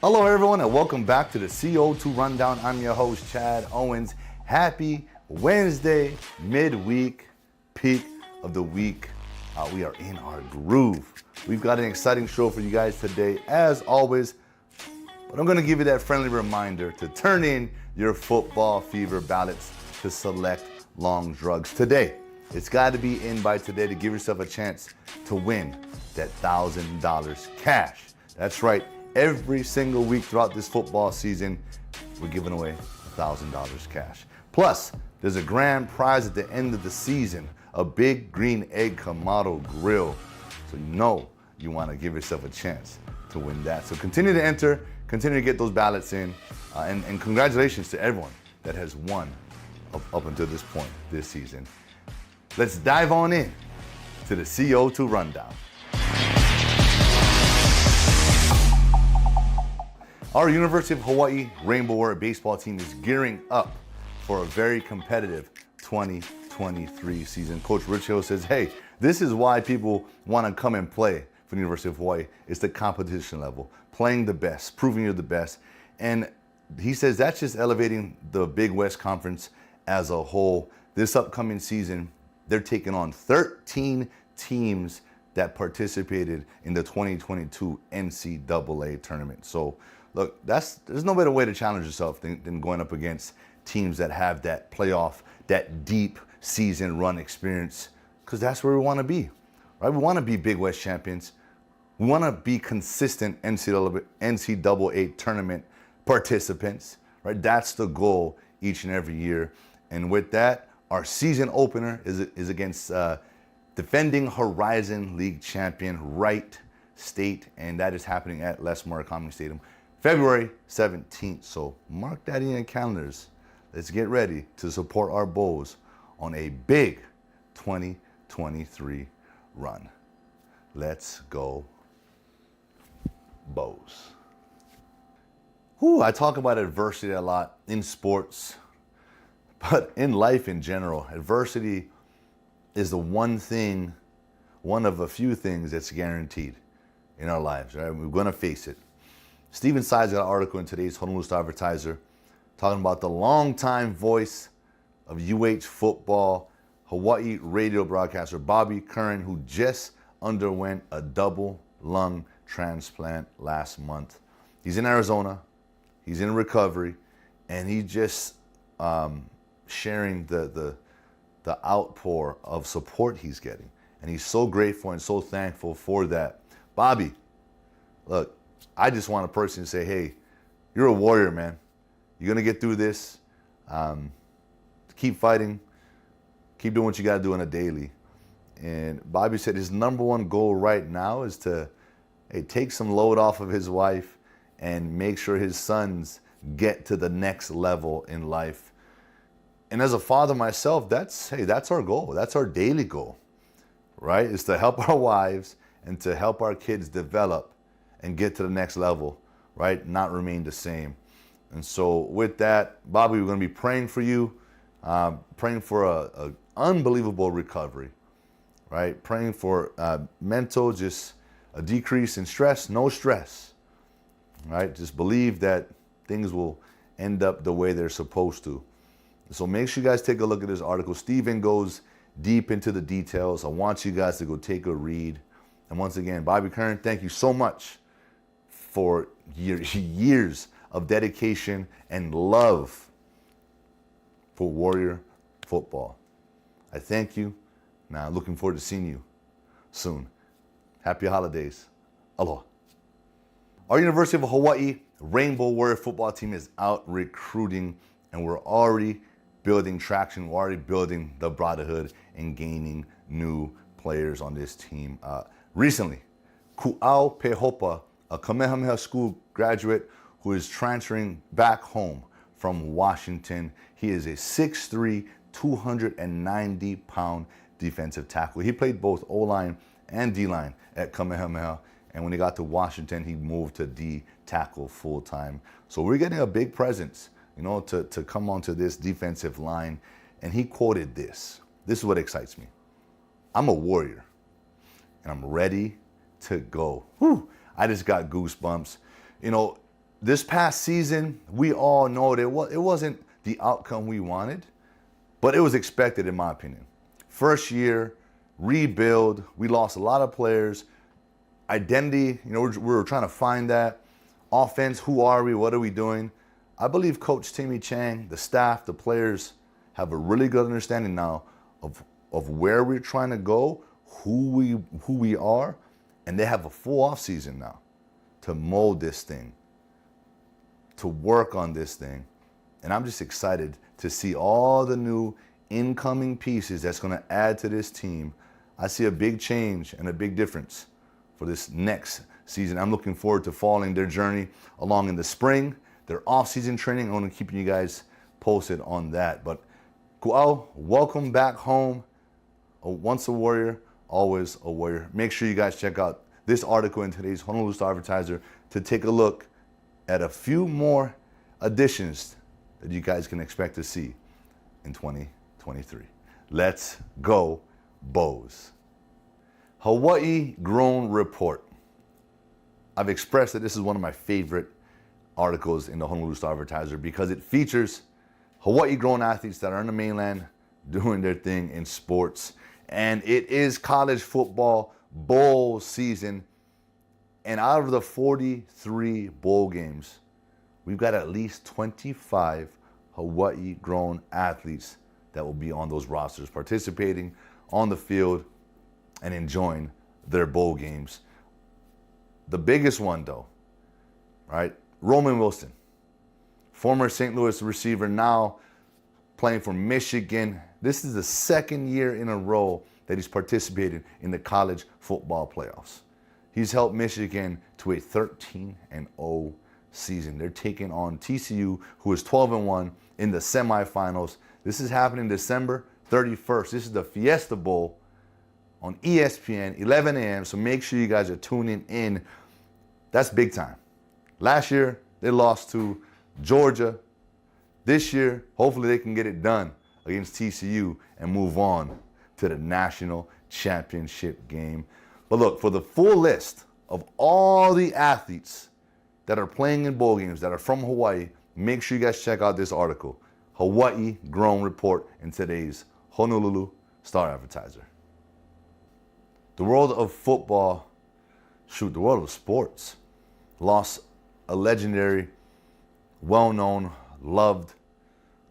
Hello everyone and welcome back to the CO2 Rundown. I'm your host Chad Owens. Happy Wednesday, midweek, peak of the week. We are in our groove. We've got an exciting show for you guys today as always, but I'm gonna give you that friendly reminder to turn in your football fever ballots to select long drugs today. It's got to be in by today to give yourself a chance to win that $1,000 cash. That's right. Every single week throughout this football season, we're giving away $1,000 cash. Plus, there's a grand prize at the end of the season, a big green egg Kamado grill. So you know you want to give yourself a chance to win that. So continue to enter, continue to get those ballots in, and congratulations to everyone that has won up until this point this season. Let's dive on in to the CO2 Rundown. Our University of Hawaii Rainbow Warrior baseball team is gearing up for a very competitive 2023 season. Coach Rich Hill says, hey, this is why people want to come and play for the University of Hawaii. It's the competition level, playing the best, proving you're the best. And he says that's just elevating the Big West Conference as a whole. This upcoming season, they're taking on 13 teams that participated in the 2022 NCAA tournament. So look, there's no better way to challenge yourself than going up against teams that have that playoff, that deep season run experience, because that's where we want to be, right? We want to be Big West champions. We want to be consistent NCAA tournament participants, right? That's the goal each and every year. And with that, our season opener is against defending Horizon League champion Wright State, and that is happening at Les Murakami Stadium, February 17th. So mark that in your calendars. Let's get ready to support our Bows on a big 2023 run. Let's go Bows. I talk about adversity a lot in sports, but in life in general, adversity is the one of a few things that's guaranteed in our lives, right? We're gonna face it. Stephen Sides got an article in today's Honolulu Star-Advertiser talking about the longtime voice of UH football, Hawaii radio broadcaster Bobby Curran, who just underwent a double lung transplant last month. He's in Arizona, he's in recovery, and he just sharing the outpour of support he's getting. And he's so grateful and so thankful for that. Bobby, look, I just want a person to say, hey, you're a warrior, man. You're going to get through this. Keep fighting. Keep doing what you got to do on a daily. And Bobby said his number one goal right now is to take some load off of his wife and make sure his sons get to the next level in life. And as a father myself, that's our goal. That's our daily goal, right? Is to help our wives and to help our kids develop and get to the next level, right? Not remain the same. And so with that, Bobby, we're gonna be praying for you, praying for a unbelievable recovery, right? Praying for mental, just a decrease in stress, no stress, right? Just believe that things will end up the way they're supposed to. So make sure you guys take a look at this article. Stephen goes deep into the details. I want you guys to go take a read. And once again, Bobby Curran, thank you so much for years of dedication and love for Warrior football. I thank you. Now, looking forward to seeing you soon. Happy holidays. Aloha. Our University of Hawaii Rainbow Warrior football team is out recruiting, and we're already building traction. We're already building the brotherhood and gaining new players on this team. Recently, Ku'au Pehopa, a Kamehameha School graduate who is transferring back home from Washington. He is a 6'3", 290-pound defensive tackle. He played both O-line and D-line at Kamehameha, and when he got to Washington, he moved to D tackle full-time. So we're getting a big presence, to come onto this defensive line. And he quoted this. This is what excites me. I'm a warrior, and I'm ready to go. Whew, I just got goosebumps. This past season, we all know that it wasn't the outcome we wanted, but it was expected in my opinion. First year, rebuild, we lost a lot of players. Identity, we were trying to find that. Offense, who are we, what are we doing? I believe Coach Timmy Chang, the staff, the players have a really good understanding now of where we're trying to go, who we are, and they have a full off season now to mold this thing, to work on this thing. And I'm just excited to see all the new incoming pieces that's going to add to this team. I see a big change and a big difference for this next season. I'm looking forward to following their journey along in the spring, their off-season training. I'm going to keep you guys posted on that. But Ku'au, welcome back home. Once a Warrior, always a Warrior. Make sure you guys check out this article in today's Honolulu Star-Advertiser to take a look at a few more additions that you guys can expect to see in 2023. Let's go, Bows. Hawaii Grown Report. I've expressed that this is one of my favorite articles in the Honolulu Star-Advertiser because it features Hawaii grown athletes that are on the mainland doing their thing in sports. And it is college football bowl season. And out of the 43 bowl games, we've got at least 25 Hawaii grown athletes that will be on those rosters, participating on the field and enjoying their bowl games. The biggest one though, right? Roman Wilson, former St. Louis receiver, now playing for Michigan. This is the second year in a row that he's participated in the college football playoffs. He's helped Michigan to a 13-0 season. They're taking on TCU, who is 12-1 in the semifinals. This is happening December 31st. This is the Fiesta Bowl on ESPN, 11 a.m. So make sure you guys are tuning in. That's big time. Last year, they lost to Georgia. This year, hopefully they can get it done against TCU and move on to the national championship game. But look, for the full list of all the athletes that are playing in bowl games that are from Hawaii, make sure you guys check out this article, Hawaii Grown Report, in today's Honolulu Star-Advertiser. The world of football, the world of sports, lost a legendary, well-known, loved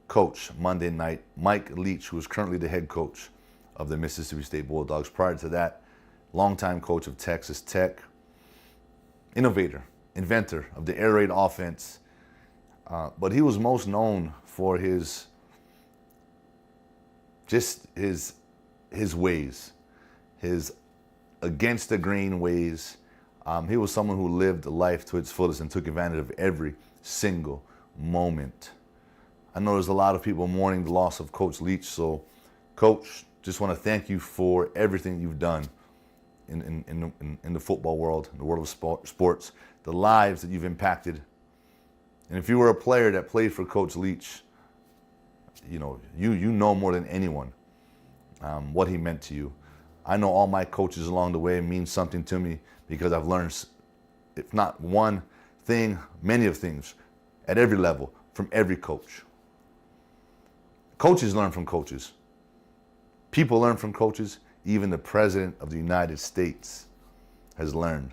coach Monday night, Mike Leach, who is currently the head coach of the Mississippi State Bulldogs. Prior to that, longtime coach of Texas Tech, innovator, inventor of the air raid offense. But he was most known for his ways, his against the grain ways. He was someone who lived life to its fullest and took advantage of every single moment. I know there's a lot of people mourning the loss of Coach Leach. So, Coach, just want to thank you for everything you've done in the football world, in the world of sports, the lives that you've impacted. And if you were a player that played for Coach Leach, you know more than anyone what he meant to you. I know all my coaches along the way mean something to me because I've learned, if not one thing, many of things at every level from every coach. Coaches learn from coaches. People learn from coaches. Even the President of the United States has learned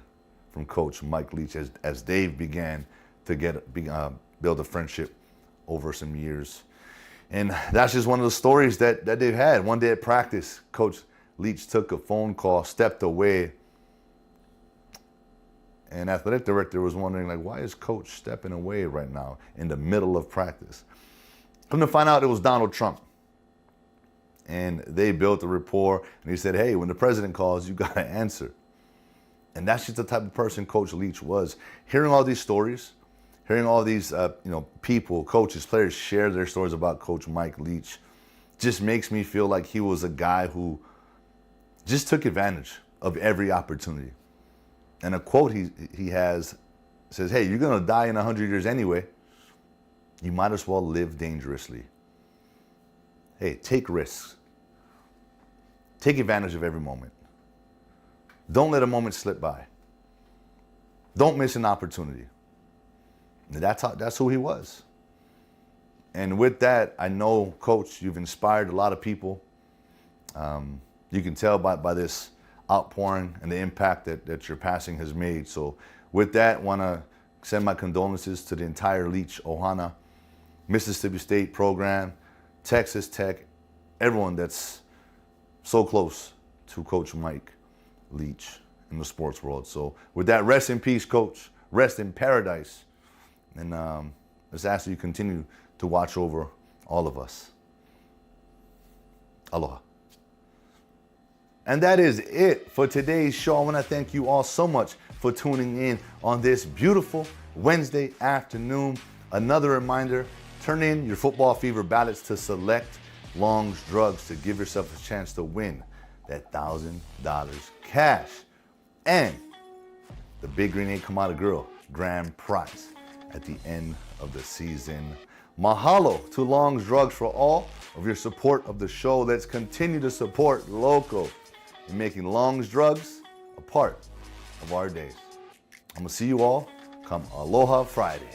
from Coach Mike Leach as they began to build a friendship over some years. And that's just one of the stories that they've had. One day at practice, Coach Leach took a phone call, stepped away, and athletic director was wondering, why is Coach stepping away right now in the middle of practice? Come to find out, it was Donald Trump. And they built a rapport, and he said, hey, when the president calls, you got to answer. And that's just the type of person Coach Leach was. Hearing all these stories, hearing all these people, coaches, players share their stories about Coach Mike Leach just makes me feel like he was a guy who just took advantage of every opportunity. And a quote he has says, hey, you're going to die in 100 years anyway. You might as well live dangerously. Hey, take risks. Take advantage of every moment. Don't let a moment slip by. Don't miss an opportunity. And that's who he was. And with that, I know, Coach, you've inspired a lot of people. You can tell by this outpouring and the impact that your passing has made. So with that, want to send my condolences to the entire Leach Ohana, Mississippi State program, Texas Tech, everyone that's so close to Coach Mike Leach in the sports world. So with that, rest in peace, Coach. Rest in paradise. And let's ask you continue to watch over all of us. Aloha. And that is it for today's show. I want to thank you all so much for tuning in on this beautiful Wednesday afternoon. Another reminder, turn in your football fever ballots to select Long's Drugs to give yourself a chance to win that $1,000 cash and the Big Green Egg Kamada Girl grand prize at the end of the season. Mahalo to Long's Drugs for all of your support of the show. Let's continue to support local and making Long's Drugs a part of our days. I'm gonna see you all come Aloha Friday.